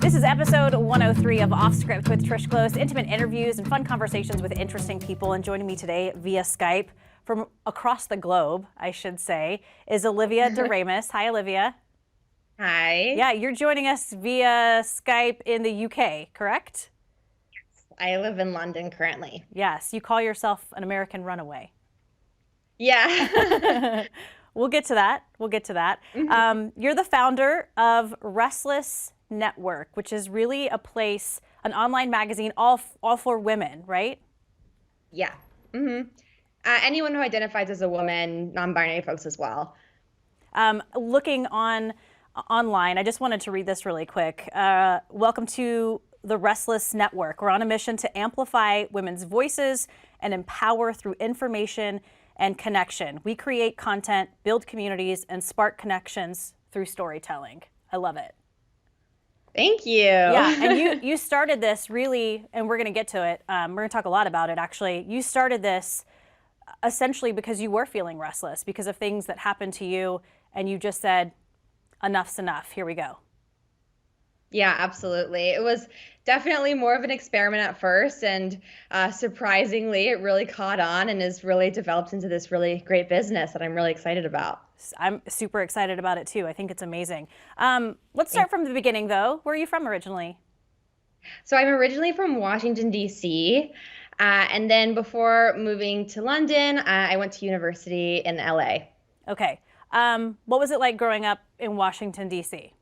This is episode 103 of Off Script with Trish Glose, intimate interviews and fun conversations with interesting people. And joining me today via Skype from across the globe, I should say, is Olivia DeRamus. Hi, Olivia. Hi. Yeah, you're joining us via Skype in the UK, correct? I live in London currently. Yes, you call yourself an American runaway. Yeah. We'll get to that. You're the founder of Restless Network, which is really a place, an online magazine, all for women, right? Yeah. Anyone who identifies as a woman, non-binary folks as well. Looking online, I just wanted to read this really quick. Welcome to the Restless Network. We're on a mission to amplify women's voices and empower through information and connection. We create content, build communities, and spark connections through storytelling. I love it. Thank you. Yeah, and you started this really, and we're going to get to it. We're going to talk a lot about it, actually. You started this essentially because you were feeling restless because of things that happened to you, and you just said, enough's enough. Here we go. Yeah, absolutely. It was definitely more of an experiment at first, and surprisingly, it really caught on and has really developed into this really great business that I'm really excited about. I'm super excited about it too. I think it's amazing. Let's start from the beginning, though. Where are you from originally? So I'm originally from Washington, D.C., and then before moving to London, I went to university in LA. Okay. What was it like growing up in Washington, D.C.?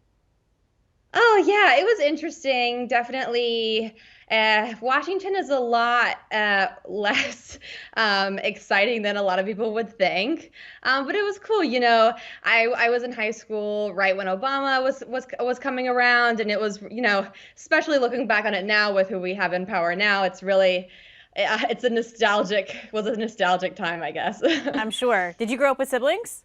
Oh, yeah, it was interesting. Definitely. Washington is a lot less exciting than a lot of people would think. But it was cool. You know, I was in high school right when Obama was coming around, and it was, you know, especially looking back on it now with who we have in power now, it's really was a nostalgic time, I guess. I'm sure. Did you grow up with siblings?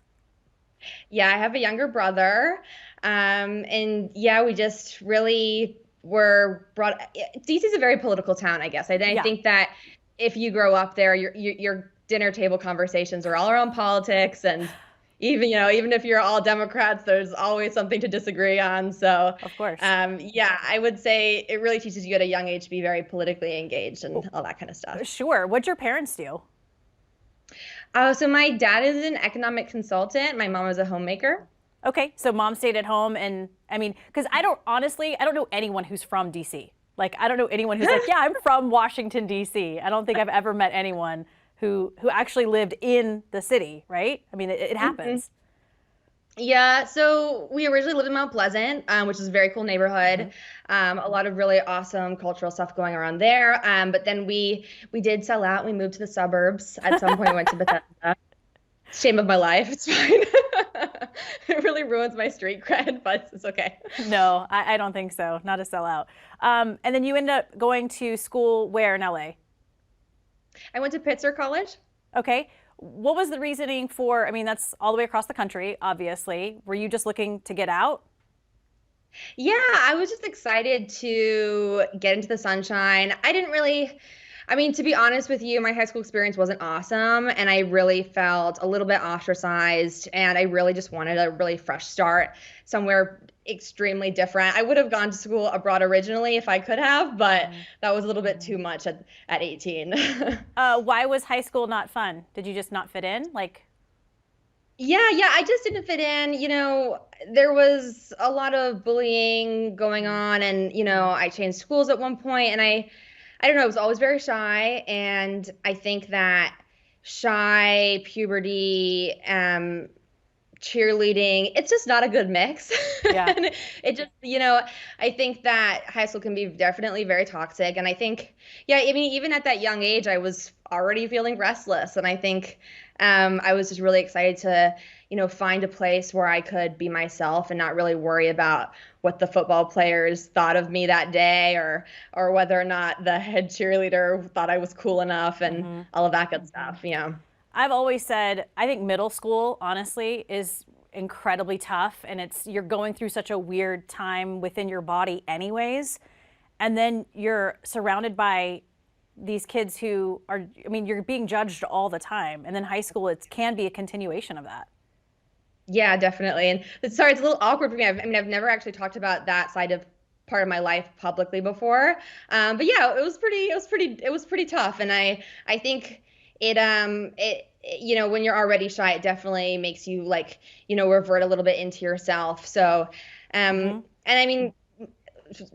Yeah, I have a younger brother. And yeah, we just really were brought. DC is a very political town, I guess. I think that if you grow up there, your dinner table conversations are all around politics, and even if you're all Democrats, there's always something to disagree on. So, of course, yeah, I would say it really teaches you at a young age to be very politically engaged and all that kind of stuff. Sure. What'd your parents do? So my dad is an economic consultant. My mom is a homemaker. Okay, so mom stayed at home, and I mean, because I don't know anyone who's from DC. Like, I don't know anyone who's like, yeah, I'm from Washington, DC. I don't think I've ever met anyone who actually lived in the city, right? I mean, it happens. Yeah, so we originally lived in Mount Pleasant, which is a very cool neighborhood. A lot of really awesome cultural stuff going around there. But then we did sell out. We moved to the suburbs. At some point, we went to Bethesda. Shame of my life. It's fine. It really ruins my street cred, but it's okay. No, I don't think so. Not a sellout. And then you end up going to school where in LA? I went to Pitzer College. Okay. What was the reasoning for, I mean, that's all the way across the country, obviously. Were you just looking to get out? Yeah, I was just excited to get into the sunshine. To be honest with you, my high school experience wasn't awesome, and I really felt a little bit ostracized, and I really just wanted a really fresh start somewhere extremely different. I would have gone to school abroad originally if I could have, but that was a little bit too much at 18. Why was high school not fun? Did you just not fit in? Yeah, I just didn't fit in. You know, there was a lot of bullying going on, and, I changed schools at one point, and I don't know, I was always very shy, and I think that shy, puberty, cheerleading, it's just not a good mix. Yeah. And it just, I think that high school can be definitely very toxic. And I think, even at that young age, I was already feeling restless. And I think I was just really excited to, find a place where I could be myself and not really worry about what the football players thought of me that day, or whether or not the head cheerleader thought I was cool enough and all of that good stuff, I've always said, I think middle school, honestly, is incredibly tough, and you're going through such a weird time within your body anyways, and then you're surrounded by these kids who are, you're being judged all the time, and then high school, it can be a continuation of that. Yeah, definitely. And sorry, it's a little awkward for me. I've never actually talked about that side of part of my life publicly before. But yeah, it was pretty tough. And I think when you're already shy, it definitely makes you like, revert a little bit into yourself. So, and I mean,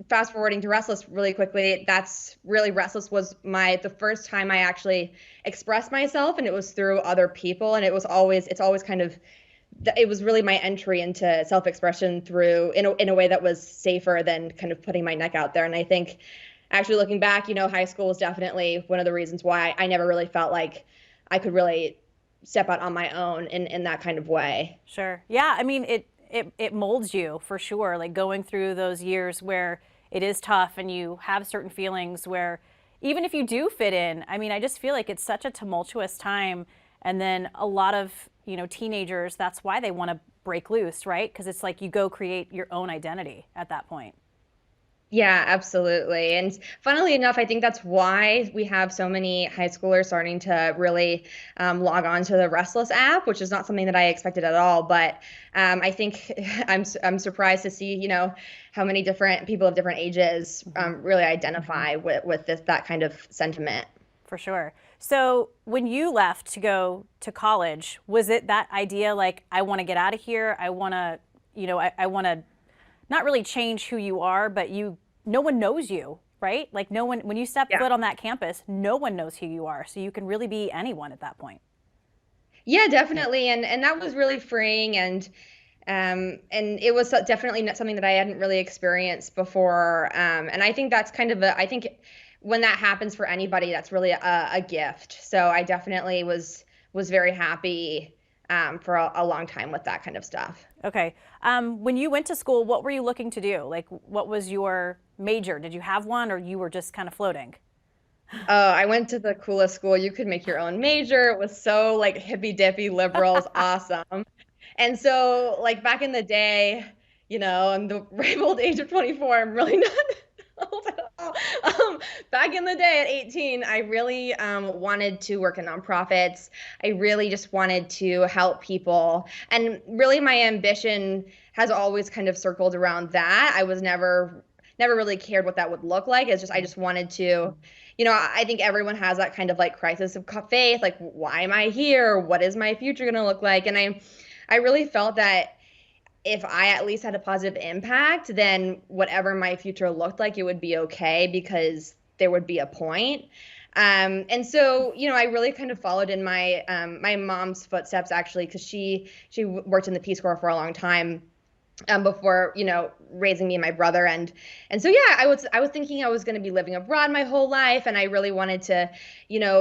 fast forwarding to Restless really quickly, that's really Restless was the first time I actually expressed myself, and it was through other people, and it's always kind of, it was really my entry into self-expression through in a way that was safer than kind of putting my neck out there. And I think actually looking back, high school was definitely one of the reasons why I never really felt like I could really step out on my own in that kind of way. Sure. Yeah. I mean, it molds you for sure. Like going through those years where it is tough and you have certain feelings where even if you do fit in, I mean, I just feel like it's such a tumultuous time. And then a lot of, teenagers, that's why they want to break loose, right? Because it's like you go create your own identity at that point. Yeah, absolutely. And funnily enough, I think that's why we have so many high schoolers starting to really log on to the Restless app, which is not something that I expected at all. But I think I'm surprised to see, how many different people of different ages really identify with that kind of sentiment. For sure. So when you left to go to college, was it that idea like, I want to get out of here? I want to, I want to not really change who you are, but no one knows you, right? Like no one, when you step foot on that campus, no one knows who you are. So you can really be anyone at that point. Yeah, definitely. And that was really freeing. And it was definitely not something that I hadn't really experienced before. And I think that's kind of I think when that happens for anybody, that's really a gift. So I definitely was very happy for a long time with that kind of stuff. Okay. When you went to school, what were you looking to do? Like, what was your major? Did you have one, or you were just kind of floating? Oh, I went to the coolest school. You could make your own major. It was so like hippy dippy liberals, awesome. And so like back in the day, I'm the ripe old age of 24. I'm really not old at all. Back in the day at 18, I really wanted to work in nonprofits. I really just wanted to help people. And really my ambition has always kind of circled around that. I was never really cared what that would look like. I just wanted to, I think everyone has that kind of like crisis of faith, like why am I here? What is my future going to look like? And I really felt that if I at least had a positive impact, then whatever my future looked like, it would be okay because there would be a point. And so, I really kind of followed in my mom's footsteps actually, because she worked in the Peace Corps for a long time. Before raising me and my brother, and so yeah, I was thinking I was going to be living abroad my whole life, and I really wanted to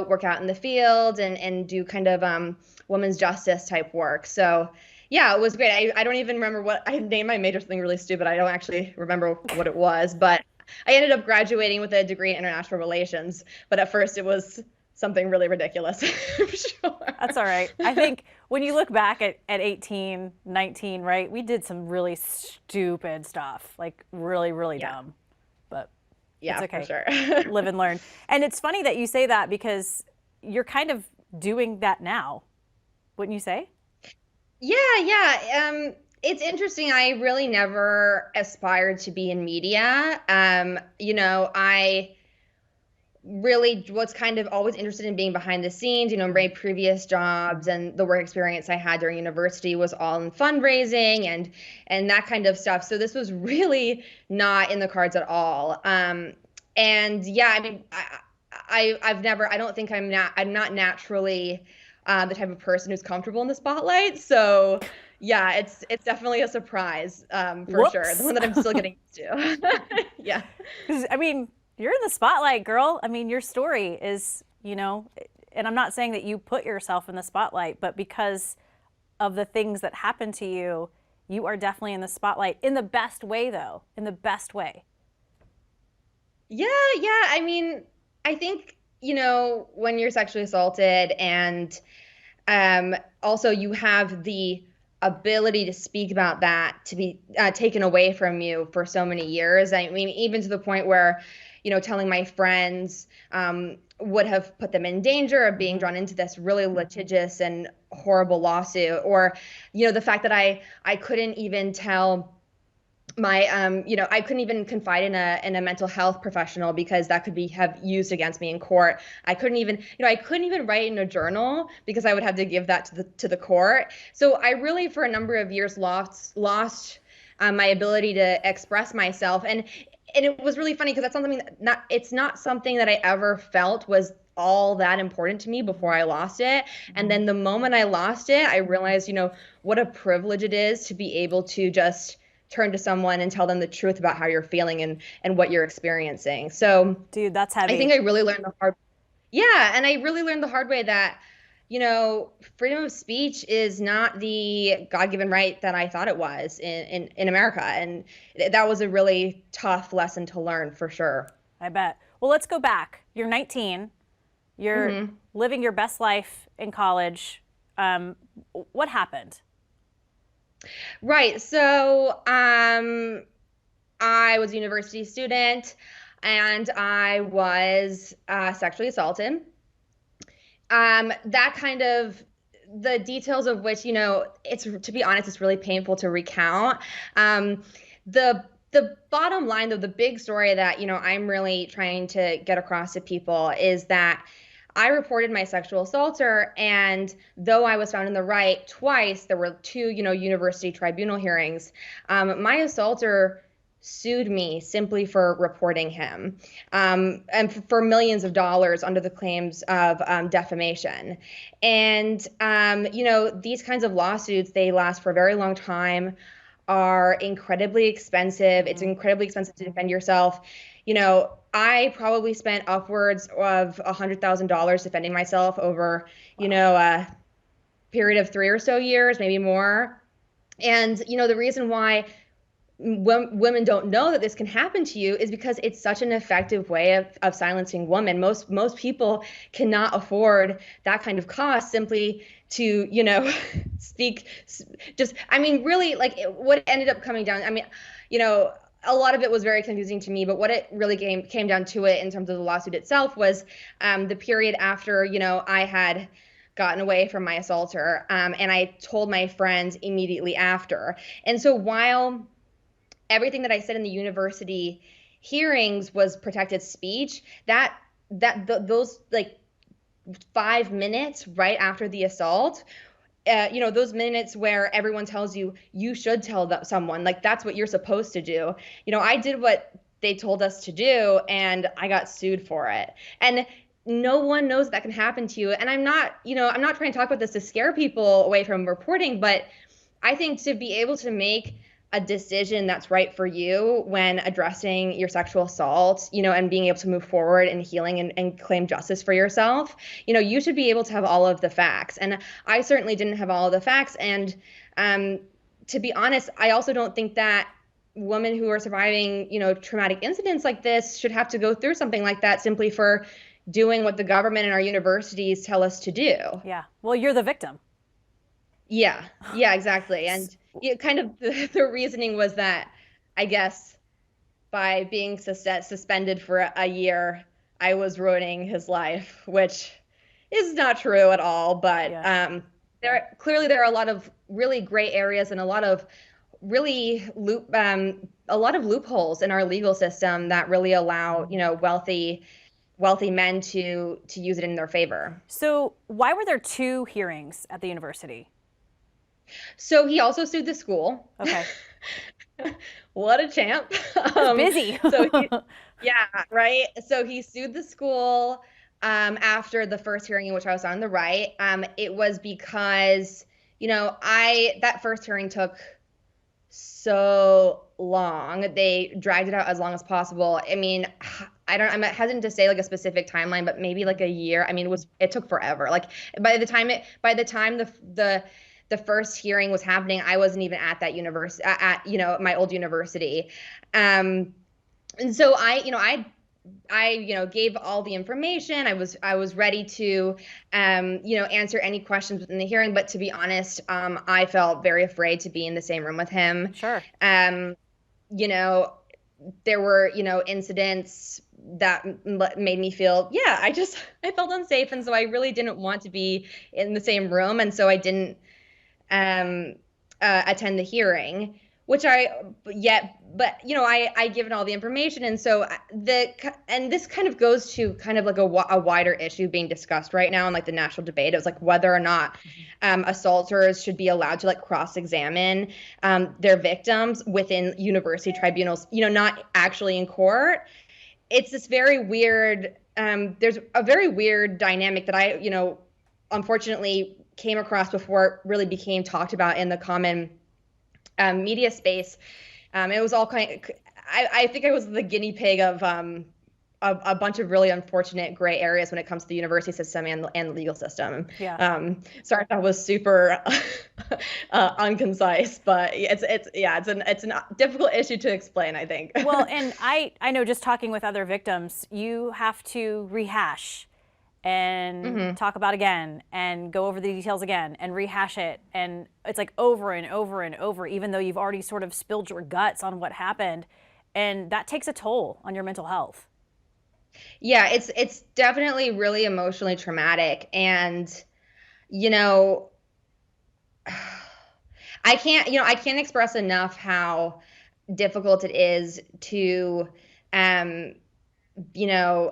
work out in the field and do kind of women's justice type work. So yeah, it was great. I don't even remember what I named my major, something really stupid. I don't actually remember what it was, but I ended up graduating with a degree in international relations. But at first, it was something really ridiculous. I'm sure. That's all right. I think when you look back at 18, 19, right, we did some really stupid stuff, like really, really dumb. But yeah, it's okay. For sure. Live and learn. And it's funny that you say that because you're kind of doing that now, wouldn't you say? Yeah. It's interesting. I really never aspired to be in media. I really was kind of always interested in being behind the scenes. My previous jobs and the work experience I had during university was all in fundraising and that kind of stuff. So this was really not in the cards at all. And yeah, I mean, I don't think I'm not naturally the type of person who's comfortable in the spotlight. So yeah, it's definitely a surprise for sure. The one that I'm still getting used to. Yeah. I mean, you're in the spotlight, girl. I mean, your story is, and I'm not saying that you put yourself in the spotlight, but because of the things that happen to you, you are definitely in the spotlight in the best way, though, in the best way. Yeah. I mean, I think, when you're sexually assaulted and also you have the ability to speak about that to be taken away from you for so many years. I mean, even to the point where, telling my friends would have put them in danger of being drawn into this really litigious and horrible lawsuit, or, the fact that I couldn't even tell my I couldn't even confide in a mental health professional because that could be have used against me in court. I couldn't even I couldn't even write in a journal because I would have to give that to the court. So I really for a number of years lost my ability to express myself, and it was really funny because that's something that it's not something that I ever felt was all that important to me before I lost it. And then the moment I lost it, I realized, what a privilege it is to be able to just turn to someone and tell them the truth about how you're feeling and what you're experiencing. So, Dude, that's heavy. I think I really learned the hard Yeah, and I really learned the hard way that, freedom of speech is not the God-given right that I thought it was in America. And that was a really tough lesson to learn for sure. I bet. Well, let's go back. You're 19. You're living your best life in college. What happened? Right. So I was a university student and I was sexually assaulted. That kind of the details of which, it's to be honest, it's really painful to recount. The bottom line, though, the big story that, I'm really trying to get across to people is that I reported my sexual assaulter, and though I was found in the right twice, there were two, university tribunal hearings. My assaulter sued me simply for reporting him, and for millions of dollars under the claims of defamation. And, these kinds of lawsuits, they last for a very long time, are incredibly expensive. It's incredibly expensive to defend yourself. I probably spent upwards of $100,000 defending myself over, a period of 3 or so years, maybe more. And, the reason why women don't know that this can happen to you is because it's such an effective way of silencing women. Most people cannot afford that kind of cost simply to, speak. Really, like what ended up coming down. A lot of it was very confusing to me, but what it really came down to it in terms of the lawsuit itself was the period after, I had gotten away from my assaulter, and I told my friends immediately after. And so while everything that I said in the university hearings was protected speech, those like 5 minutes right after the assault, those minutes where everyone tells you should tell someone, like that's what you're supposed to do. I did what they told us to do and I got sued for it. And no one knows that can happen to you. And I'm not trying to talk about this to scare people away from reporting, but I think to be able to make a decision that's right for you when addressing your sexual assault, and being able to move forward in healing and claim justice for yourself, you should be able to have all of the facts. And I certainly didn't have all of the facts. And to be honest, I also don't think that women who are surviving, traumatic incidents like this should have to go through something like that simply for doing what the government and our universities tell us to do. Yeah. Well, you're the victim. Yeah, exactly. And kind of the reasoning was that, I guess, by being suspended for a year, I was ruining his life, which is not true at all. But there are a lot of really gray areas and a lot of really loopholes in our legal system that really allow wealthy men to use it in their favor. So why were there 2 hearings at the university? So he also sued the school. Okay. What a champ. Busy. Yeah, right. So he sued the school after the first hearing in which I was on the right. It was because, that first hearing took so long. They dragged it out as long as possible. I mean, I'm hesitant to say like a specific timeline, but maybe like a year. I mean, it took forever. Like by the time the first hearing was happening, I wasn't even at that university, at my old university. And so I gave all the information. I was ready to, answer any questions within the hearing. But to be honest, I felt very afraid to be in the same room with him. Sure. There were, incidents that made me feel, I felt unsafe. And so I really didn't want to be in the same room. And so I didn't attend the hearing. which but I given all the information. And so and this kind of goes to kind of like a wider issue being discussed right now in like the national debate. It was like whether or not assaulters should be allowed to like cross-examine their victims within university tribunals, not actually in court. It's this very weird, there's a very weird dynamic that unfortunately came across before it really became talked about in the common media space. It was all I think I was the guinea pig of a bunch of really unfortunate gray areas when it comes to the university system and the legal system. Yeah. Sorry if that was super unconcise, but it's a difficult issue to explain, I think. Well, and I know just talking with other victims, you have to rehash and talk about again and go over the details again and rehash it. And it's like over and over and over, even though you've already sort of spilled your guts on what happened. And that takes a toll on your mental health. Yeah, it's definitely really emotionally traumatic. And, I can't express enough how difficult it is to, at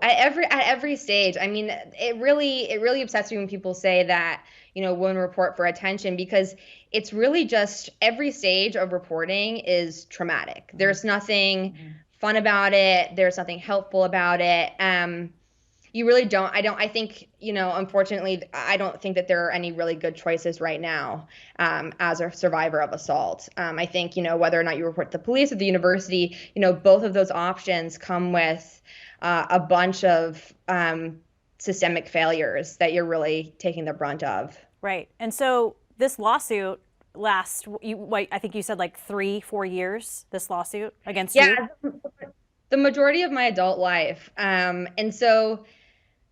every stage. I mean, it really upsets me when people say that, women report for attention, because it's really just every stage of reporting is traumatic. There's nothing fun about it. There's nothing helpful about it. You really don't. I think, unfortunately, I don't think that there are any really good choices right now as a survivor of assault. I think, whether or not you report to the police or the university, both of those options come with a bunch of systemic failures that you're really taking the brunt of. Right. And so this lawsuit lasts, I think you said like 3-4 years, this lawsuut against you? Yeah, the majority of my adult life. And so,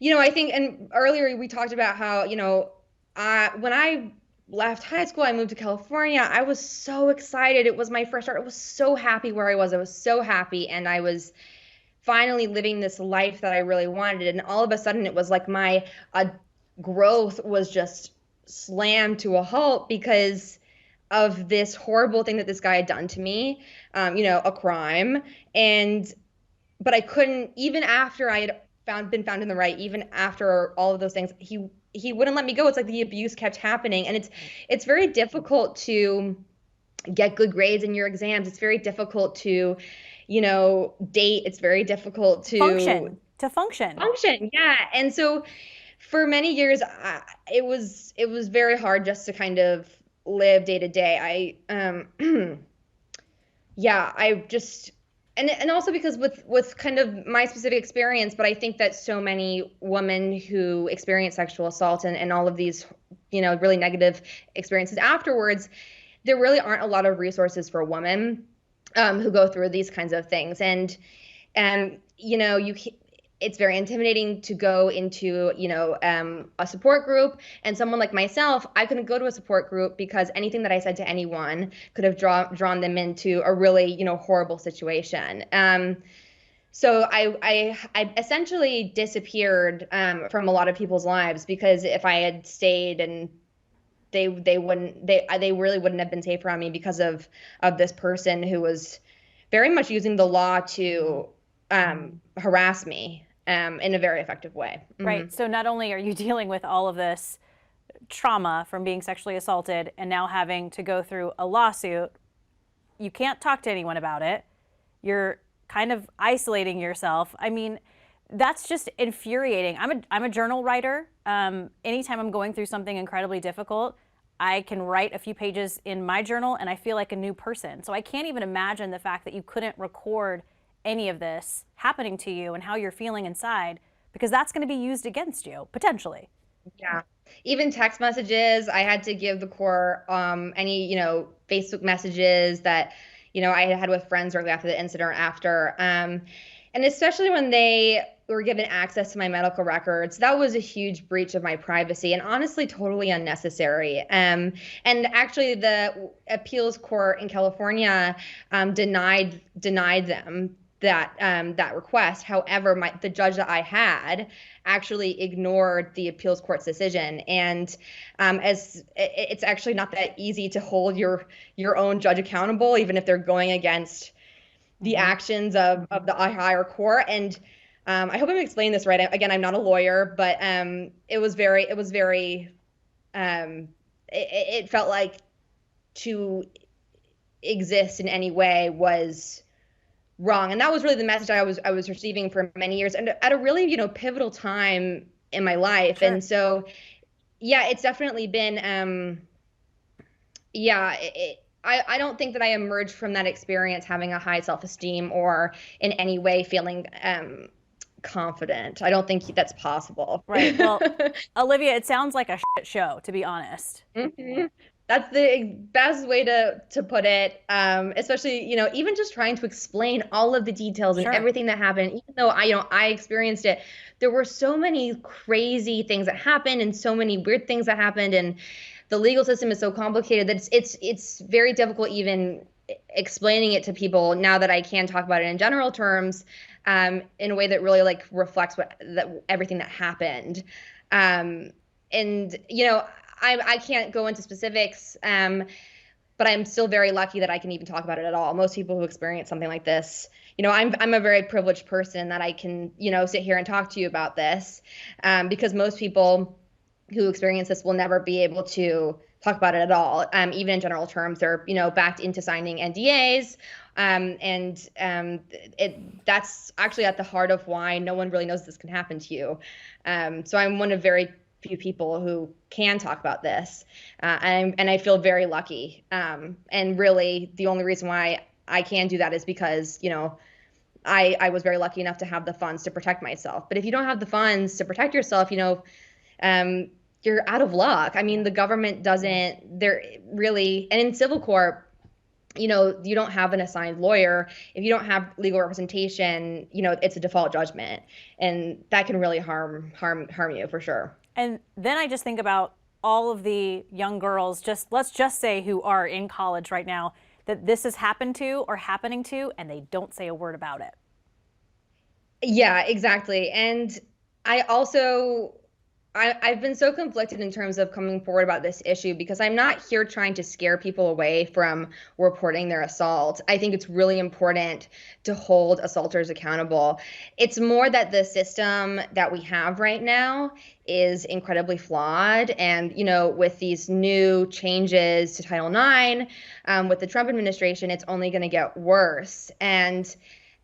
I think, and earlier we talked about how, when I left high school, I moved to California. I was so excited. It was my first start. I was so happy where I was. I was so happy. And I was finally living this life that I really wanted. And all of a sudden it was like my growth was just slammed to a halt because of this horrible thing that this guy had done to me, a crime. But I couldn't, even after I had been found in the right, even after all of those things, he wouldn't let me go. It's like the abuse kept happening. And it's very difficult to get good grades in your exams. It's very difficult to, date. It's very difficult to function. Yeah. And so for many years, it was very hard just to kind of live day to day. I just, and also because with kind of my specific experience, but I think that so many women who experience sexual assault and all of these, really negative experiences afterwards, there really aren't a lot of resources for women who go through these kinds of things. And it's very intimidating to go into, a support group. And someone like myself, I couldn't go to a support group because anything that I said to anyone could have drawn them into a really, horrible situation. So I essentially disappeared from a lot of people's lives, because if I had stayed, and they really wouldn't have been safe around me because of this person who was very much using the law to harass me in a very effective way. Right. So not only are you dealing with all of this trauma from being sexually assaulted and now having to go through a lawsuit, you can't talk to anyone about it. You're kind of isolating yourself. I mean, that's just infuriating. I'm a journal writer. Anytime I'm going through something incredibly difficult, I can write a few pages in my journal and I feel like a new person. So I can't even imagine the fact that you couldn't record any of this happening to you and how you're feeling inside, because that's going to be used against you, potentially. Yeah. Even text messages, I had to give the court any, Facebook messages that, I had with friends early after the incident or after. And especially when they were given access to my medical records, that was a huge breach of my privacy and honestly totally unnecessary. And actually the appeals court in California denied them that request. However, the judge that I had actually ignored the appeals court's decision, and as it's actually not that easy to hold your own judge accountable, even if they're going against the actions of the higher court. And I hope I'm explaining this right. Again, I'm not a lawyer, but it felt like to exist in any way was wrong. And that was really the message I was receiving for many years, and at a really, pivotal time in my life. Sure. And so, yeah, it's definitely been, I don't think that I emerged from that experience having a high self-esteem or in any way feeling confident. I don't think that's possible. Right. Well, Olivia, it sounds like a shit show, to be honest. Mm-hmm. That's the best way to put it. Especially, even just trying to explain all of the details and everything that happened, even though I experienced it, there were so many crazy things that happened and so many weird things that happened, and the legal system is so complicated that it's very difficult even explaining it to people now that I can talk about it in general terms, in a way that really reflects everything that happened. And I can't go into specifics, but I'm still very lucky that I can even talk about it at all. Most people who experience something like this, I'm a very privileged person that I can, sit here and talk to you about this, because most people who experience this will never be able to talk about it at all. Even in general terms, they're, backed into signing NDAs. That's actually at the heart of why no one really knows this can happen to you. So I'm one of very few people who can talk about this. And I feel very lucky. And really the only reason why I can do that is because, I was very lucky enough to have the funds to protect myself. But if you don't have the funds to protect yourself, you're out of luck. I mean, the government they're really, and in civil court, you don't have an assigned lawyer. If you don't have legal representation, it's a default judgment, and that can really harm you for sure. And then I just think about all of the young girls, let's just say who are in college right now, that this has happened to or happening to, and they don't say a word about it. Yeah, exactly. And I've been so conflicted in terms of coming forward about this issue, because I'm not here trying to scare people away from reporting their assault. I think it's really important to hold assaulters accountable. It's more that the system that we have right now is incredibly flawed. And, with these new changes to Title IX, with the Trump administration, it's only going to get worse. And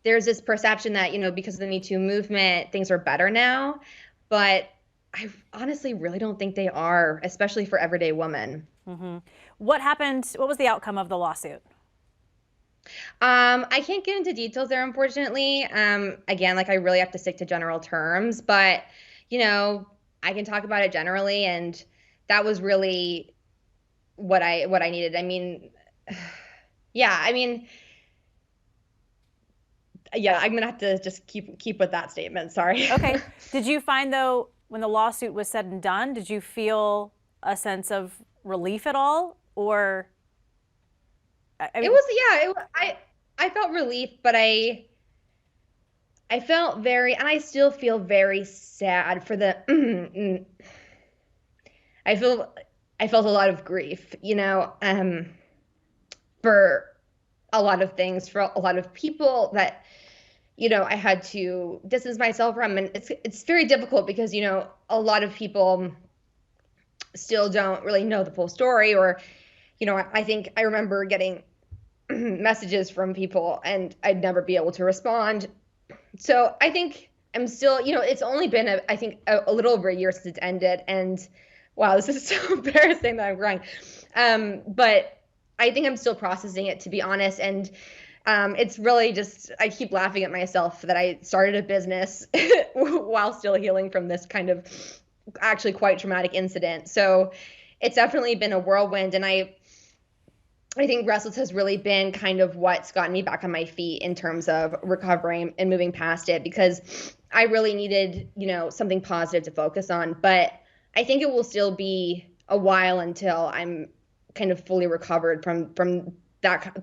there's this perception that, because of the Me Too movement, things are better now. But I honestly really don't think they are, especially for everyday women. Mm-hmm. What happened? What was the outcome of the lawsuit? I can't get into details there, unfortunately. Again, I really have to stick to general terms, but, I can talk about it generally, and that was really what I needed. I mean, yeah, I'm gonna have to just keep with that statement. Sorry. Okay. Did you find, though, when the lawsuit was said and done, did you feel a sense of relief at all, or? I felt relief, but I felt and I still feel very sad for the. I felt a lot of grief, for a lot of things, for a lot of people that, I had to distance myself from. And it's very difficult because, a lot of people still don't really know the full story, or, I think I remember getting messages from people and I'd never be able to respond. So I think I'm still, it's only been, I think a little over a year since it's ended. And wow, this is so embarrassing that I'm crying. But I think I'm still processing it, to be honest. And it's really just, I keep laughing at myself that I started a business while still healing from this kind of actually quite traumatic incident. So it's definitely been a whirlwind. And I think Restless has really been kind of what's gotten me back on my feet in terms of recovering and moving past it, because I really needed, something positive to focus on. But I think it will still be a while until I'm kind of fully recovered from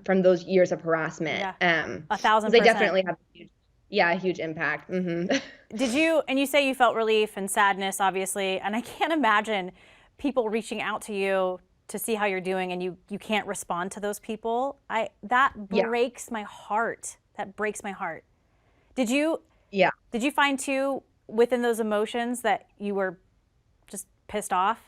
from those years of harassment. Yeah, a Because thousand they percent. definitely have a huge impact. Did you, and you say you felt relief and sadness, obviously, and I can't imagine people reaching out to you to see how you're doing and you can't respond to those people. That Yeah, breaks my heart. That breaks my heart. Did you yeah. did you find too within those emotions that you were just pissed off?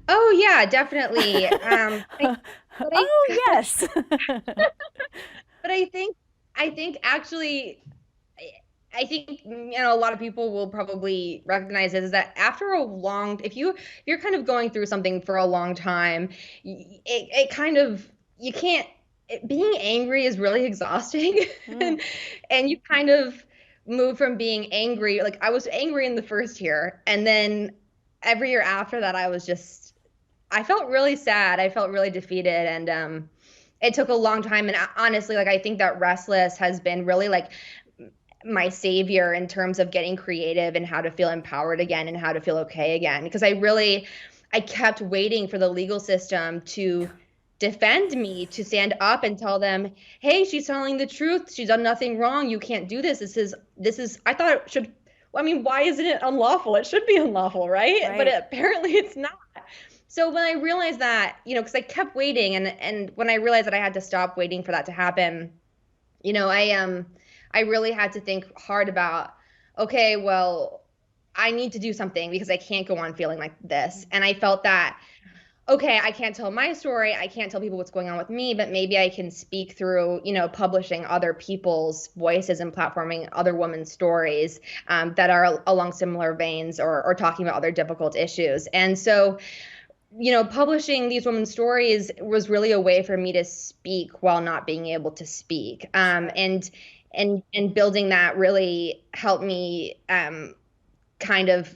Oh yeah, definitely. But I Oh yes. but I think actually I think a lot of people will probably recognize this is that after a long if you're kind of going through something for a long time, it kind of you can't being angry is really exhausting Mm, and you kind of move from being angry, like I was angry in the first year, and then every year after that I felt really sad. I felt really defeated, and it took a long time. And honestly, like I think that Restless has been really like my savior in terms of getting creative and how to feel empowered again and how to feel okay again. Because I kept waiting for the legal system to defend me, to stand up and tell them, hey, she's telling the truth. She's done nothing wrong. You can't do this. I thought it should, well, I mean, why isn't it unlawful? It should be unlawful, right? But right. apparently it's not. So when I realized that, because I kept waiting, and when I realized that I had to stop waiting for that to happen, I really had to think hard about, okay, well, I need to do something because I can't go on feeling like this. And I felt that, okay, I can't tell my story, I can't tell people what's going on with me, but maybe I can speak through, publishing other people's voices and platforming other women's stories that are along similar veins, or talking about other difficult issues. And so publishing these women's stories was really a way for me to speak while not being able to speak. Sure. And building that really helped me kind of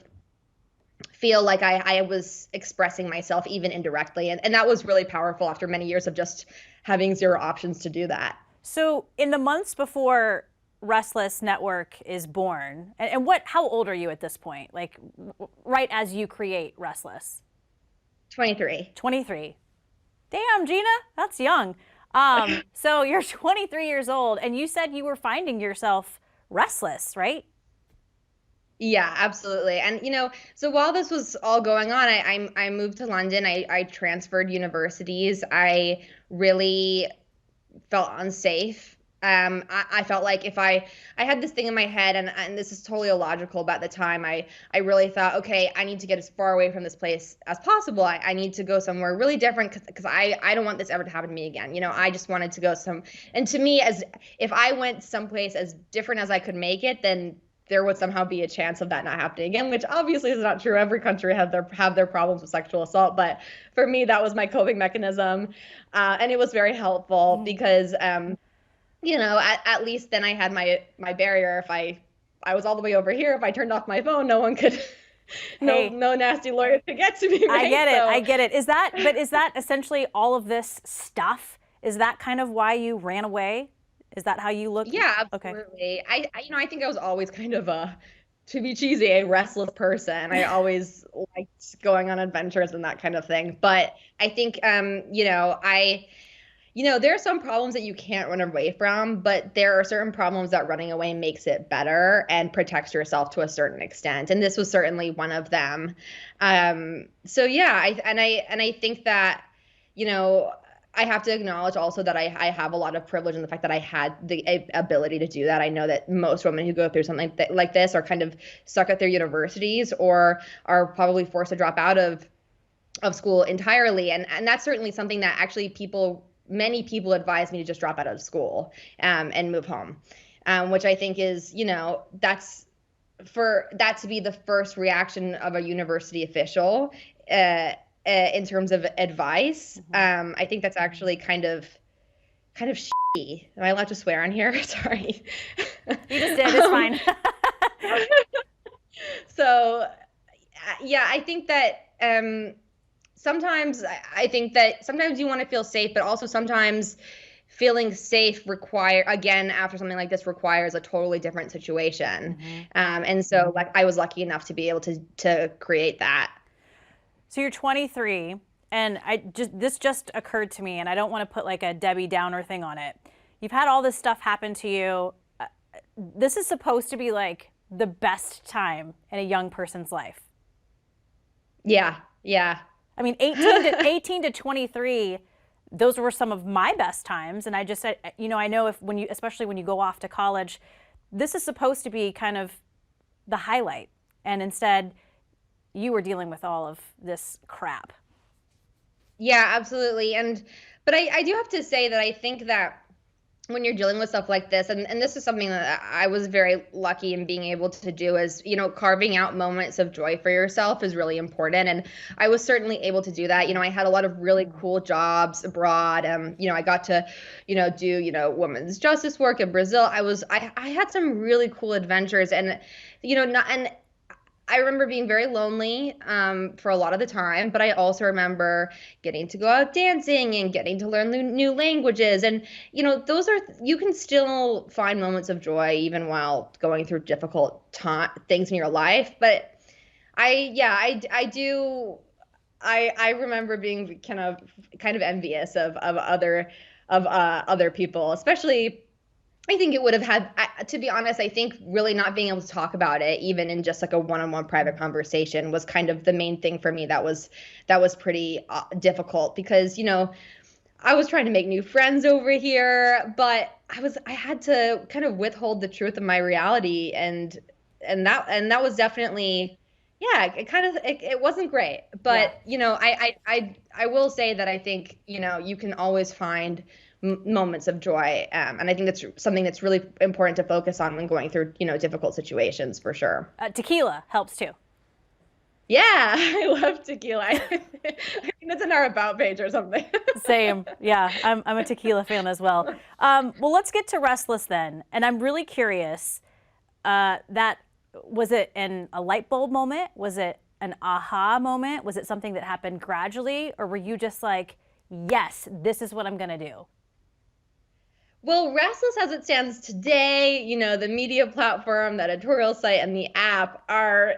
feel like I was expressing myself even indirectly. And that was really powerful after many years of just having zero options to do that. So in the months before Restless Network is born, and how old are you at this point? Like right as you create Restless? 23. 23. Damn, Gina, that's young. So you're 23 years old, and you said you were finding yourself restless, right? Yeah, absolutely. And so while this was all going on, I moved to London. I transferred universities. I really felt unsafe. I felt like if I had this thing in my head, and this is totally illogical, but at the time I really thought, okay, I need to get as far away from this place as possible. I need to go somewhere really different because I don't want this ever to happen to me again. I just wanted to go and to me, as if I went someplace as different as I could make it, then there would somehow be a chance of that not happening again, which obviously is not true. Every country have their problems with sexual assault, but for me, that was my coping mechanism, and it was very helpful because, at least then I had my barrier. If I was all the way over here, if I turned off my phone, no one could, Hey, no nasty lawyer could get to me, I right? get it. I So get it. Is that essentially all of this stuff? Is that kind of why you ran away? Is that how you look? yeah, Okay. absolutely. I think I was always kind of to be cheesy, a restless person. I always liked going on adventures and that kind of thing. But I think, there are some problems that you can't run away from, but there are certain problems that running away makes it better and protects yourself to a certain extent. And this was certainly one of them. So yeah, I think that, you know, I have to acknowledge also that I have a lot of privilege in the fact that I had the ability to do that. I know that most women who go through something like this are kind of stuck at their universities or are probably forced to drop out of school entirely. And that's certainly something that actually many people advise me to just drop out of school and move home, which I think is, that's for that to be the first reaction of a university official in terms of advice. I think that's actually kind of shitty. Am I allowed to swear on here? Sorry. You just did. It's fine. So, yeah, I think that sometimes I think that sometimes you want to feel safe, but also sometimes feeling safe again, after something like this requires a totally different situation. And so like I was lucky enough to be able to create that. So you're 23. And this just occurred to me, and I don't want to put like a Debbie Downer thing on it. You've had all this stuff happen to you. This is supposed to be like the best time in a young person's life. Yeah, yeah. I mean, 18 to 23, those were some of my best times. And I just said, you know, I know especially when you go off to college, this is supposed to be kind of the highlight. And instead, you were dealing with all of this crap. Yeah, absolutely. But I do have to say that I think that when you're dealing with stuff like this, and this is something that I was very lucky in being able to do, is, you know, carving out moments of joy for yourself is really important. And I was certainly able to do that. You know, I had a lot of really cool jobs abroad. You know, I got to, you know, do, you know, women's justice work in Brazil. I had some really cool adventures, and, you know, I remember being very lonely for a lot of the time, but I also remember getting to go out dancing and getting to learn new languages. And, you know, you can still find moments of joy even while going through difficult things in your life. But I remember being kind of envious of other people, especially. I think it would have had, to be honest, I think really not being able to talk about it, even in just like a one-on-one private conversation, was kind of the main thing for me that was pretty difficult, because, you know, I was trying to make new friends over here, but I had to kind of withhold the truth of my reality, and that was definitely, yeah, it wasn't great. But, you know, I will say that I think, you know, you can always find moments of joy. And I think that's something that's really important to focus on when going through, you know, difficult situations, for sure. Tequila helps too. Yeah, I love tequila. I think that's in our About page or something. Same. Yeah, I'm a tequila fan as well. Well, let's get to Restless then. And I'm really curious, was it a light bulb moment? Was it an aha moment? Was it something that happened gradually? Or were you just like, yes, this is what I'm going to do? Well, Restless as it stands today, you know, the media platform, the editorial site, and the app are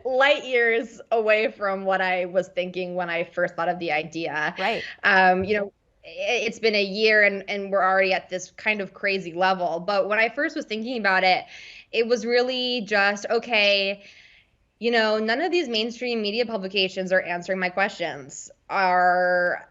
light years away from what I was thinking when I first thought of the idea. Right. You know, it's been a year and we're already at this kind of crazy level. But when I first was thinking about it, it was really just, okay, you know, none of these mainstream media publications are answering my questions, are,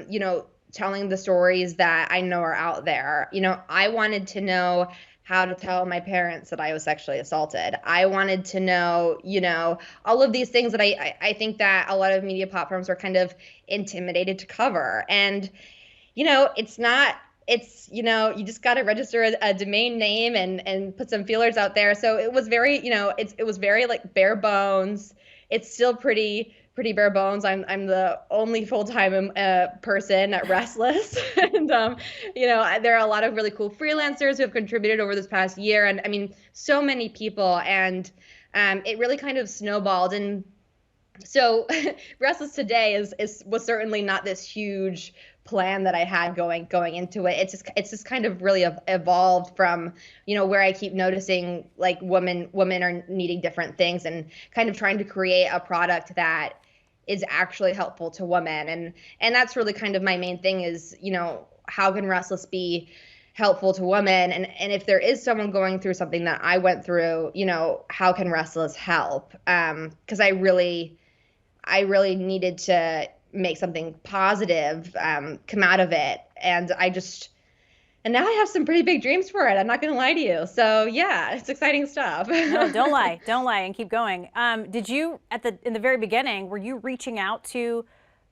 you know, telling the stories that I know are out there. You know, I wanted to know how to tell my parents that I was sexually assaulted. I wanted to know, you know, all of these things that I think that a lot of media platforms are kind of intimidated to cover. And, you know, it's, you know, you just got to register a domain name and put some feelers out there. So it was very, you know, it was very like bare bones. It's still pretty bare bones. I'm the only full-time person at Restless. And, you know, there are a lot of really cool freelancers who have contributed over this past year. And I mean, so many people, and it really kind of snowballed. And so Restless today was certainly not this huge plan that I had going into it. It's just kind of really evolved from, you know, where I keep noticing like women are needing different things, and kind of trying to create a product that is actually helpful to women. And that's really kind of my main thing is, you know, how can Restless be helpful to women? And if there is someone going through something that I went through, you know, how can Restless help? Because I really needed to make something positive come out of it. And now I have some pretty big dreams for it. I'm not going to lie to you. So yeah, it's exciting stuff. No, don't lie, and keep going. Did you in the very beginning, were you reaching out to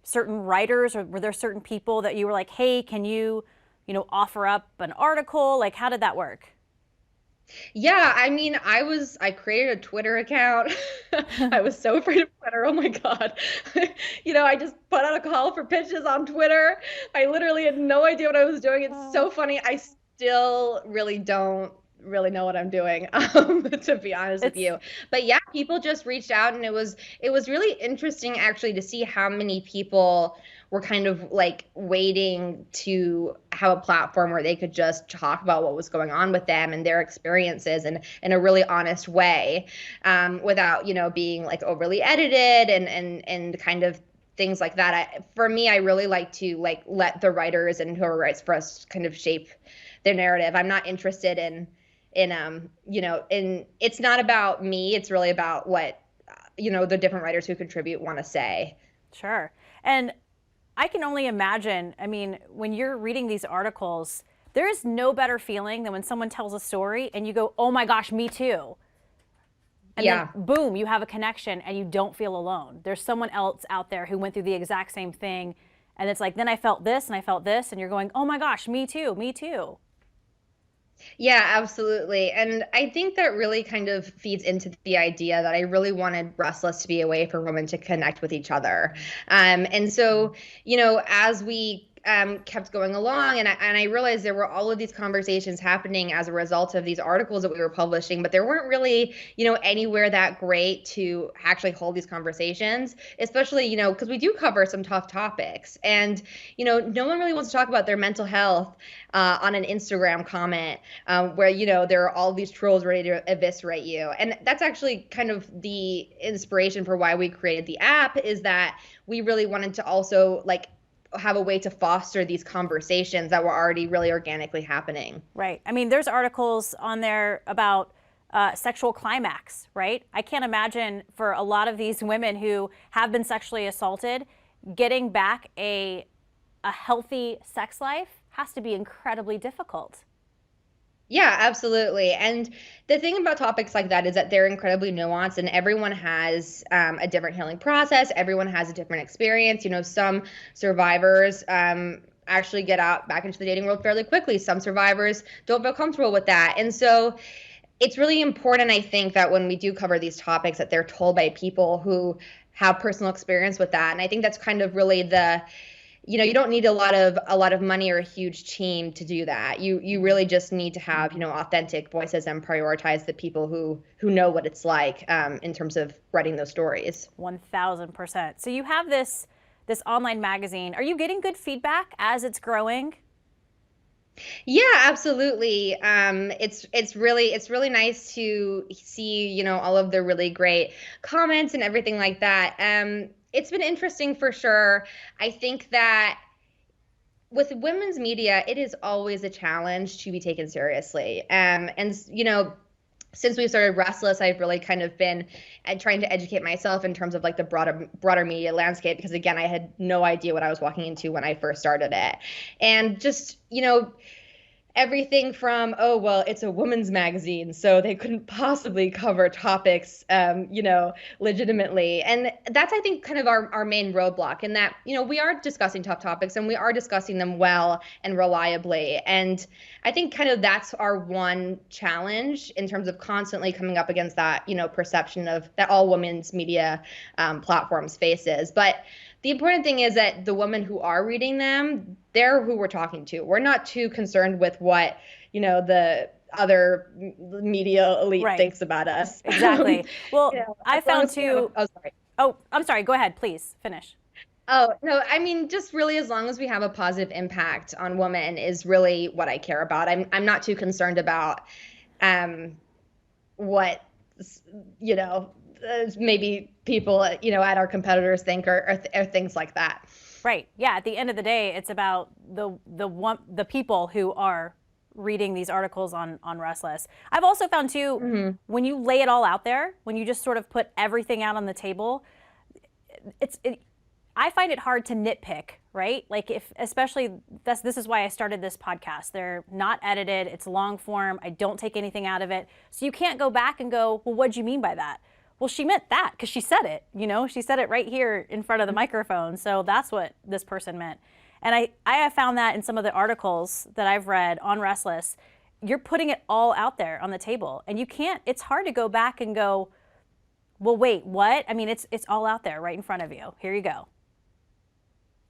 certain writers, or were there certain people that you were like, hey, can you know, offer up an article? Like, how did that work? Yeah, I mean, I created a Twitter account. I was so afraid of Twitter. Oh my God. You know, I just put out a call for pitches on Twitter. I literally had no idea what I was doing. It's so funny. I still really don't really know what I'm doing, to be honest with you. But yeah, people just reached out, and it was really interesting actually to see how many people were kind of like waiting to have a platform where they could just talk about what was going on with them and their experiences, and in a really honest way, without, you know, being like overly edited and kind of things like that. For me, I really like to like let the writers and whoever writes for us kind of shape their narrative. I'm not interested in it's not about me. It's really about what the different writers who contribute want to say. Sure. And I can only imagine, I mean, when you're reading these articles, there is no better feeling than when someone tells a story and you go, oh my gosh, me too. And then boom, you have a connection and you don't feel alone. There's someone else out there who went through the exact same thing. And it's like, then I felt this and I felt this. And you're going, oh my gosh, me too, me too. Yeah, absolutely. And I think that really kind of feeds into the idea that I really wanted Restless to be a way for women to connect with each other. And so, as we kept going along, and I realized there were all of these conversations happening as a result of these articles that we were publishing, but there weren't really, anywhere that great to actually hold these conversations, especially, because we do cover some tough topics. And, no one really wants to talk about their mental health on an Instagram comment where, there are all these trolls ready to eviscerate you. And that's actually kind of the inspiration for why we created the app, is that we really wanted to also have a way to foster these conversations that were already really organically happening. Right. I mean, there's articles on there about sexual climax, right? I can't imagine for a lot of these women who have been sexually assaulted, getting back a healthy sex life has to be incredibly difficult. Yeah, absolutely. And the thing about topics like that is that they're incredibly nuanced, and everyone has a different healing process. Everyone has a different experience. Some survivors actually get out back into the dating world fairly quickly. Some survivors don't feel comfortable with that. And so it's really important, I think, that when we do cover these topics, that they're told by people who have personal experience with that. And I think that's kind of really you don't need a lot of money or a huge team to do that. You really just need to have, authentic voices and prioritize the people who know what it's like in terms of writing those stories. 1000%. So you have this online magazine. Are you getting good feedback as it's growing? Yeah, absolutely. It's really nice to see, all of the really great comments and everything like that. It's been interesting for sure. I think that with women's media, it is always a challenge to be taken seriously. And since we started Restless, I've really kind of been trying to educate myself in terms of the broader media landscape, because again, I had no idea what I was walking into when I first started it. And just, everything from, oh, well, it's a women's magazine, so they couldn't possibly cover topics, legitimately. And that's, I think, kind of our main roadblock, in that, we are discussing tough topics and we are discussing them well and reliably. And I think kind of that's our one challenge in terms of constantly coming up against that, perception of that all women's media platforms faces. But the important thing is that the women who are reading them, they're who we're talking to. We're not too concerned with what, the other media elite thinks about us. Exactly. Well, I found too. Oh, sorry. Oh, I'm sorry. Go ahead, please finish. Oh, no, I mean, just really as long as we have a positive impact on women is really what I care about. I'm not too concerned about what, maybe people, at our competitors think or things like that. Right. Yeah. At the end of the day, it's about the people who are reading these articles on Restless. I've also found too, when you lay it all out there, when you just sort of put everything out on the table, I find it hard to nitpick, right? Especially this is why I started this podcast. They're not edited. It's long form. I don't take anything out of it. So you can't go back and go, well, what'd you mean by that? Well, she meant that because she said it, she said it right here in front of the microphone. So that's what this person meant. And I have found that in some of the articles that I've read on Restless, you're putting it all out there on the table, and it's hard to go back and go, well, wait, what? I mean, it's all out there right in front of you. Here you go.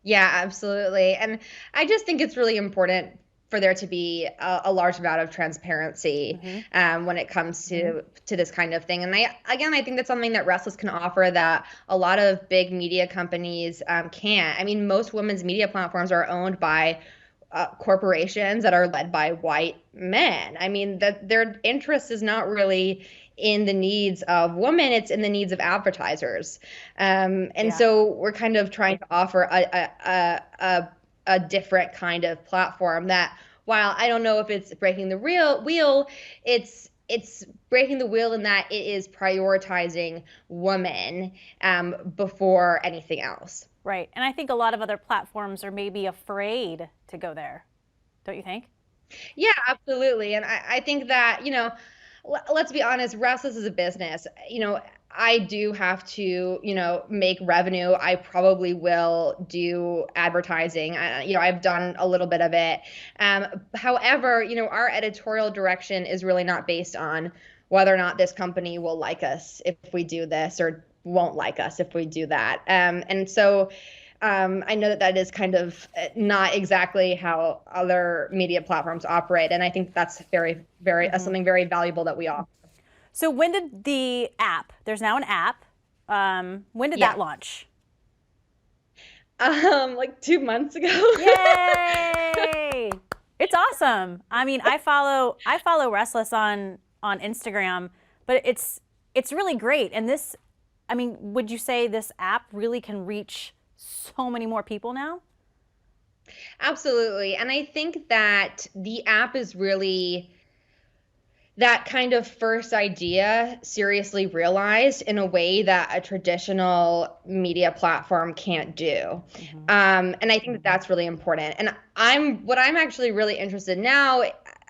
Yeah, absolutely. And I just think it's really important for there to be a large amount of transparency when it comes to this kind of thing. And I think that's something that Restless can offer that a lot of big media companies can't. I mean, most women's media platforms are owned by corporations that are led by white men. I mean, that their interest is not really in the needs of women, it's in the needs of advertisers. And Yeah. so we're kind of trying to offer a different kind of platform that, while I don't know if it's breaking the real wheel, it's breaking the wheel in that it is prioritizing women before anything else. Right. And I think a lot of other platforms are maybe afraid to go there. Don't you think? Yeah, absolutely. And I think that, let's be honest, Restless is a business. I do have to, make revenue. I probably will do advertising. I've done a little bit of it. However, our editorial direction is really not based on whether or not this company will like us if we do this, or won't like us if we do that. And so I know that that is kind of not exactly how other media platforms operate, and I think that's very, very something very valuable that we offer. So when did the app, there's now an app, when did that launch? Like 2 months ago. Yay! It's awesome. I mean, I follow Restless on Instagram, but it's really great. And this, I mean, would you say this app really can reach so many more people now? Absolutely. And I think that the app is really that kind of first idea seriously realized in a way that a traditional media platform can't do. And I think that that's really important. And what I'm actually really interested in now,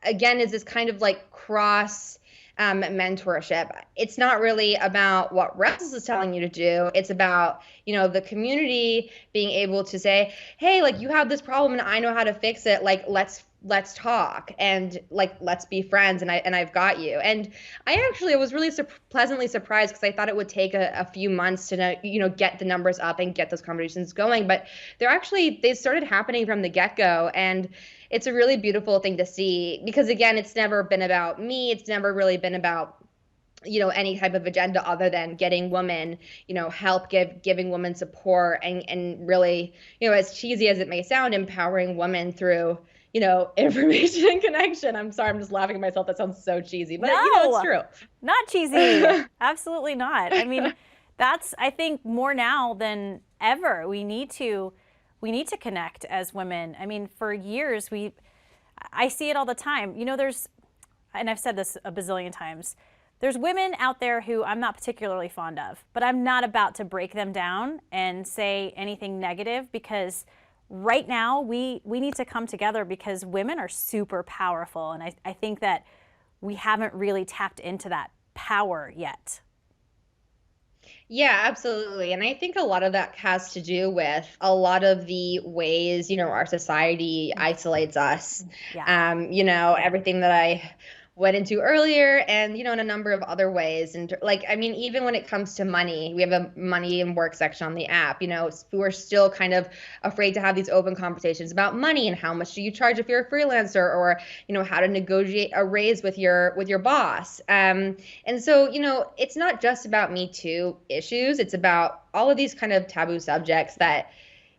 again, is this kind of like cross mentorship. It's not really about what Restless is telling you to do. It's about, the community being able to say, hey, like, you have this problem and I know how to fix it. Like, let's talk, and like, let's be friends, and I've got you. And I was really pleasantly surprised, because I thought it would take a few months to get the numbers up and get those conversations going, but they started happening from the get-go. And it's a really beautiful thing to see, because again, it's never been about me. It's never really been about any type of agenda other than getting women, help, giving women support, and really, as cheesy as it may sound, empowering women through, information and connection. I'm sorry, I'm just laughing at myself. That sounds so cheesy, but No, it's true. Not cheesy. Absolutely not. I mean, that's, I think, more now than ever. We need to connect as women. I mean, for years, I see it all the time. And I've said this a bazillion times, there's women out there who I'm not particularly fond of, but I'm not about to break them down and say anything negative, because right now we need to come together, because women are super powerful. And I think that we haven't really tapped into that power yet. Yeah, absolutely. And I think a lot of that has to do with a lot of the ways, our society isolates us. Yeah. Everything that I went into earlier, and, in a number of other ways. And like, I mean, even when it comes to money, we have a money and work section on the app. We're still kind of afraid to have these open conversations about money, and how much do you charge if you're a freelancer, or, how to negotiate a raise with your boss. And so, it's not just about Me Too issues. It's about all of these kind of taboo subjects that,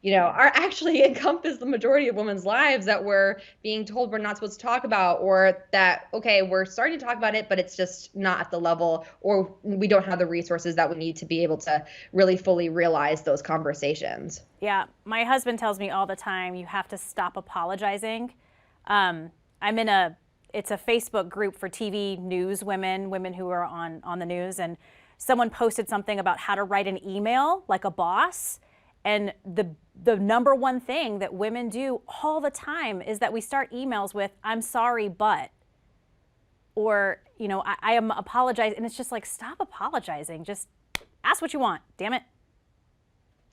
are actually encompass the majority of women's lives, that we're being told we're not supposed to talk about, or that, okay, we're starting to talk about it, but it's just not at the level, or we don't have the resources that we need to be able to really fully realize those conversations. Yeah, my husband tells me all the time, you have to stop apologizing. It's a Facebook group for TV news women who are on the news, and someone posted something about how to write an email like a boss. And the number one thing that women do all the time is that we start emails with, I'm sorry, but, or, I am apologizing. And it's just like, stop apologizing. Just ask what you want. Damn it.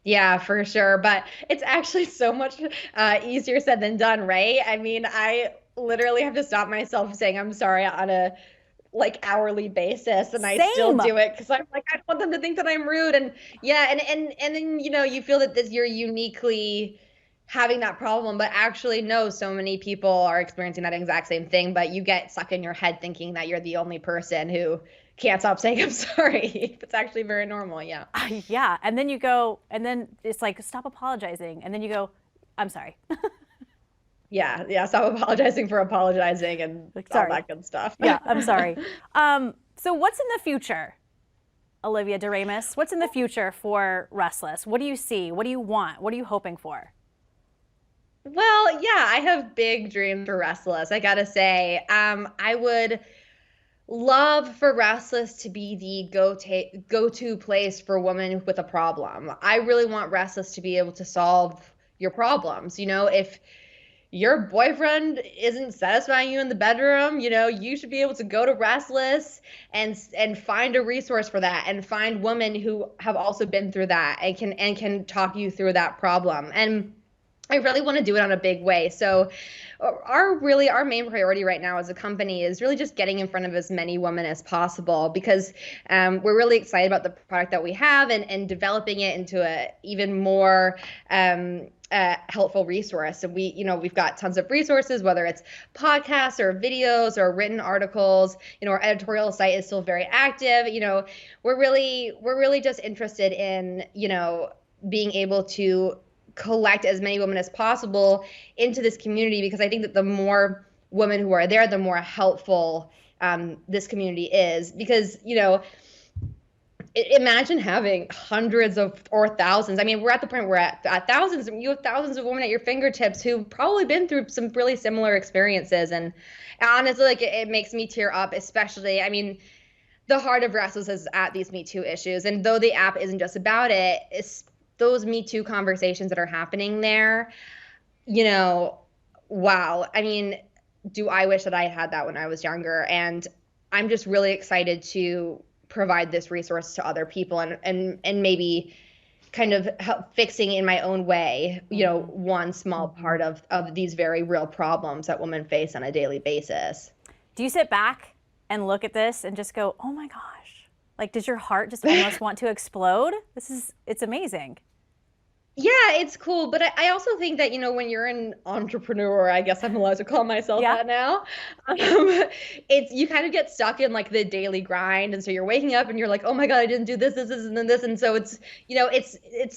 Yeah, for sure. But it's actually so much easier said than done, right? I mean, I literally have to stop myself saying I'm sorry on a hourly basis, and I still do it, because I'm like, I don't want them to think that I'm rude. And yeah, and then you feel that you're uniquely having that problem, but actually no, so many people are experiencing that exact same thing, but you get stuck in your head thinking that you're the only person who can't stop saying I'm sorry. It's actually very normal. Yeah. Yeah, and then you go, and then it's like, stop apologizing, and then you go, I'm sorry. Yeah, stop apologizing for apologizing, and all that good stuff. Yeah, I'm sorry. So what's in the future, Olivia DeRamus? What's in the future for Restless? What do you see? What do you want? What are you hoping for? Well, yeah, I have big dreams for Restless. I gotta say, I would love for Restless to be the go-to place for women with a problem. I really want Restless to be able to solve your problems. If your boyfriend isn't satisfying you in the bedroom, you should be able to go to Restless and find a resource for that, and find women who have also been through that and can talk you through that problem. And I really want to do it on a big way. So our main priority right now as a company is really just getting in front of as many women as possible, because we're really excited about the product that we have, and developing it into a even more helpful resource. And we've got tons of resources, whether it's podcasts or videos or written articles. Our editorial site is still very active. We're really just interested in, being able to collect as many women as possible into this community, because I think that the more women who are there, the more helpful this community is. Because, imagine having hundreds of or thousands. I mean, we're at the point where at thousands, you have thousands of women at your fingertips who've probably been through some really similar experiences. And honestly, like it makes me tear up, especially, I mean, the heart of Restless is at these Me Too issues. And though the app isn't just about it, it's those Me Too conversations that are happening there, wow. I mean, do I wish that I had that when I was younger? And I'm just really excited to provide this resource to other people, and maybe kind of help fixing in my own way, one small part of these very real problems that women face on a daily basis. Do you sit back and look at this and just go, oh my gosh? Like, does your heart just almost want to explode? It's amazing. Yeah, it's cool. But I also think that, when you're an entrepreneur, I guess I'm allowed to call myself that now. You kind of get stuck in like the daily grind. And so you're waking up and you're like, oh my God, I didn't do this, and then this. And so it's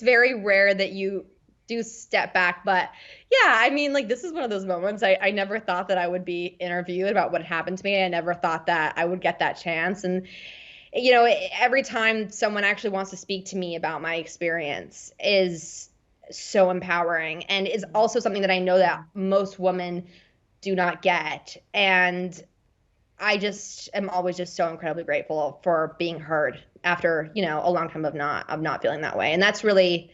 very rare that you do step back. But yeah, I mean, like, this is one of those moments. I never thought that I would be interviewed about what happened to me. I never thought that I would get that chance. And every time someone actually wants to speak to me about my experience is so empowering, and is also something that I know that most women do not get. And I just am always just so incredibly grateful for being heard after, a long time of not feeling that way. And that's really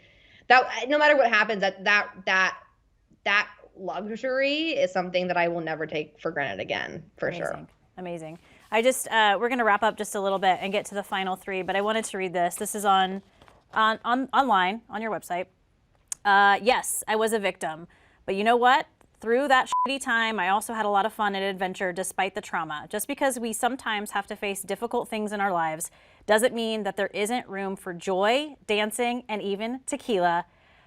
that, no matter what happens, that luxury is something that I will never take for granted again, for sure. Amazing. I just, we're going to wrap up just a little bit and get to the final three, but I wanted to read this. This is online on your website. Yes, I was a victim, but you know what? Through that shitty time, I also had a lot of fun and adventure despite the trauma. Just because we sometimes have to face difficult things in our lives doesn't mean that there isn't room for joy, dancing, and even tequila.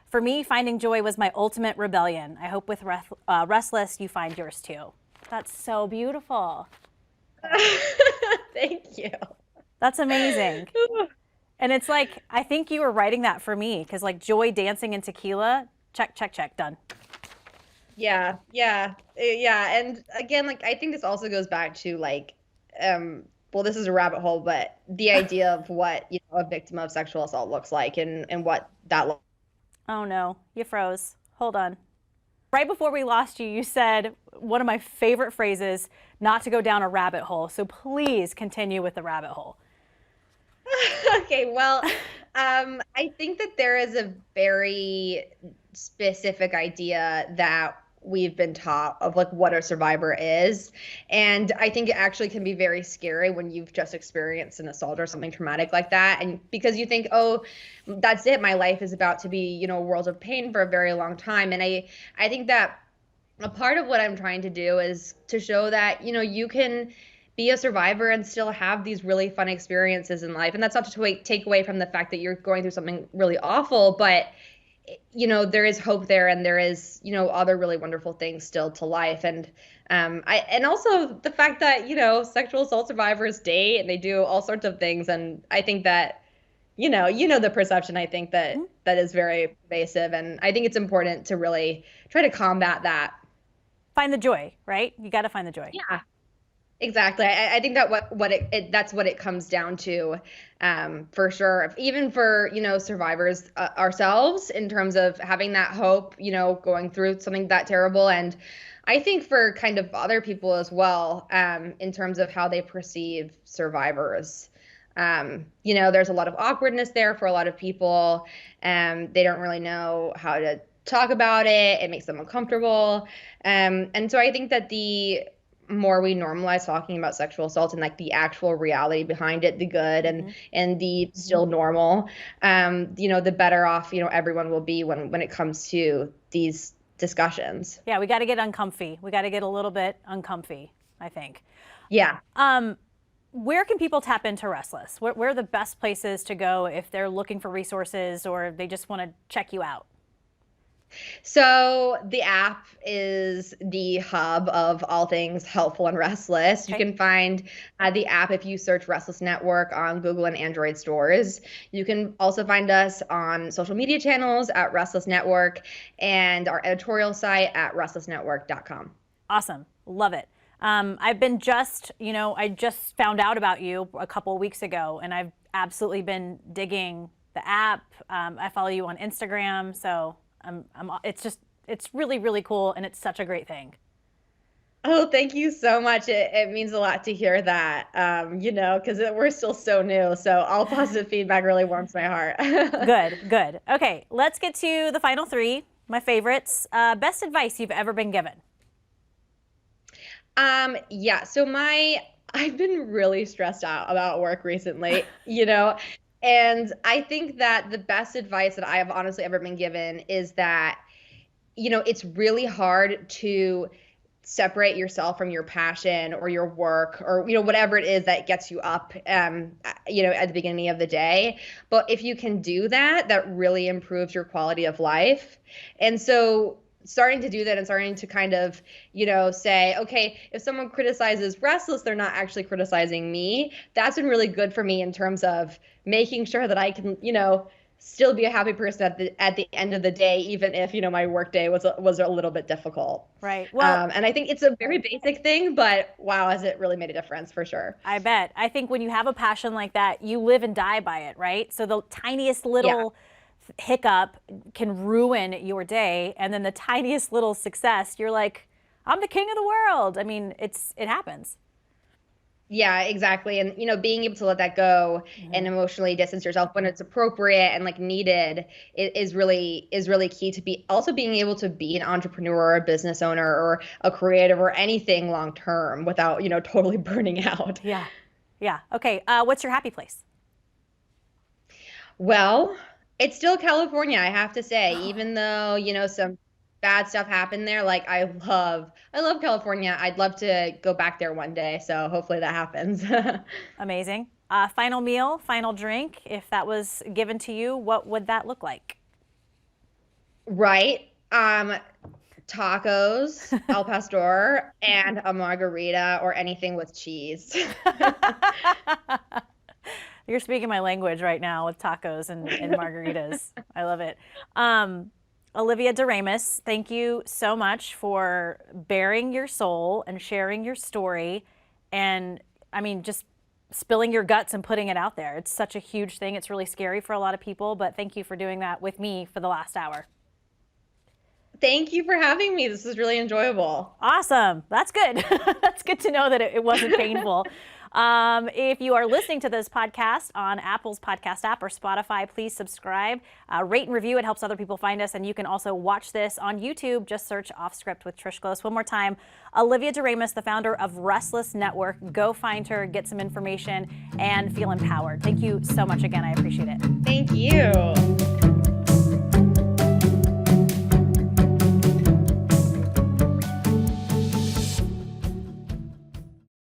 For me, finding joy was my ultimate rebellion. I hope with Restless, you find yours too. That's so beautiful. Thank you. That's amazing. And it's like, I think you were writing that for me, because like joy, dancing, and tequila, check, check, check, done. Yeah. And again, like, I think this also goes back to like, well, this is a rabbit hole, but the idea of what, a victim of sexual assault looks like, and what that looks like. Oh no, you froze. Hold on. Right before we lost you, you said one of my favorite phrases, not to go down a rabbit hole. So please continue with the rabbit hole. Okay, well, I think that there is a very specific idea that we've been taught of like what a survivor is. And I think it actually can be very scary when you've just experienced an assault or something traumatic like that. And because you think, oh, that's it, my life is about to be, a world of pain for a very long time. And I think that a part of what I'm trying to do is to show that, you can be a survivor and still have these really fun experiences in life. And that's not to take away from the fact that you're going through something really awful, but there is hope there, and there is, other really wonderful things still to life. And and also the fact that, sexual assault survivors date and they do all sorts of things. And I think that, the perception, I think that that is very pervasive. And I think it's important to really try to combat that. Find the joy, right? You got to find the joy. Yeah. Exactly. I think that that's what it comes down to, for sure. Even for, survivors ourselves, in terms of having that hope, going through something that terrible. And I think for kind of other people as well, in terms of how they perceive survivors. There's a lot of awkwardness there for a lot of people. They don't really know how to talk about it. It makes them uncomfortable. And so I think that the more we normalize talking about sexual assault and like the actual reality behind it, the good and the still normal, the better off, everyone will be when it comes to these discussions. Yeah, we got to get uncomfy. We got to get a little bit uncomfy, I think. Yeah. Where can people tap into Restless? Where are the best places to go if they're looking for resources or they just want to check you out? So the app is the hub of all things helpful and restless. Okay. You can find the app if you search Restless Network on Google and Android stores. You can also find us on social media channels at Restless Network and our editorial site at restlessnetwork.com. Awesome. Love it. I've been I just found out about you a couple of weeks ago, and I've absolutely been digging the app. I follow you on Instagram, so it's really, really cool, and it's such a great thing. Oh, thank you so much. It means a lot to hear that, because we're still so new. So all positive feedback really warms my heart. Good. Okay, let's get to the final three, my favorites. Best advice you've ever been given? Yeah, so I've been really stressed out about work recently, and I think that the best advice that I have honestly ever been given is that, it's really hard to separate yourself from your passion or your work or, whatever it is that gets you up, at the beginning of the day. But if you can do that, that really improves your quality of life. And so starting to do that and starting to kind of, say, okay, if someone criticizes Restless, they're not actually criticizing me. That's been really good for me in terms of making sure that I can, still be a happy person at the end of the day, even if, my work day was a little bit difficult. Right. Well, and I think it's a very basic thing, but wow, has it really made a difference for sure. I bet. I think when you have a passion like that, you live and die by it, right? So the tiniest little hiccup can ruin your day, and then the tiniest little success, you're like, I'm the king of the world. I mean, it happens. Yeah, exactly. And being able to let that go and emotionally distance yourself when it's appropriate and like needed is really key to being able to be an entrepreneur or a business owner or a creative or anything long term without totally burning out. Yeah. Okay. What's your happy place? Well, it's still California, I have to say, even though, some bad stuff happened there. Like I love California. I'd love to go back there one day. So hopefully that happens. Amazing. Final meal, final drink. If that was given to you, what would that look like? Right. Tacos, al pastor, and a margarita or anything with cheese. You're speaking my language right now with tacos and margaritas. I love it. Olivia DeRamus, thank you so much for baring your soul and sharing your story. And I mean, just spilling your guts and putting it out there. It's such a huge thing. It's really scary for a lot of people, but thank you for doing that with me for the last hour. Thank you for having me. This was really enjoyable. Awesome. That's good. That's good to know that it wasn't painful. If you are listening to this podcast on Apple's podcast app or Spotify, please subscribe, rate and review. It helps other people find us. And you can also watch this on YouTube. Just search Off Script with Trish Glose. One more time, Olivia DeRamus, the founder of Restless Network. Go find her, get some information, and feel empowered. Thank you so much again. I appreciate it. Thank you.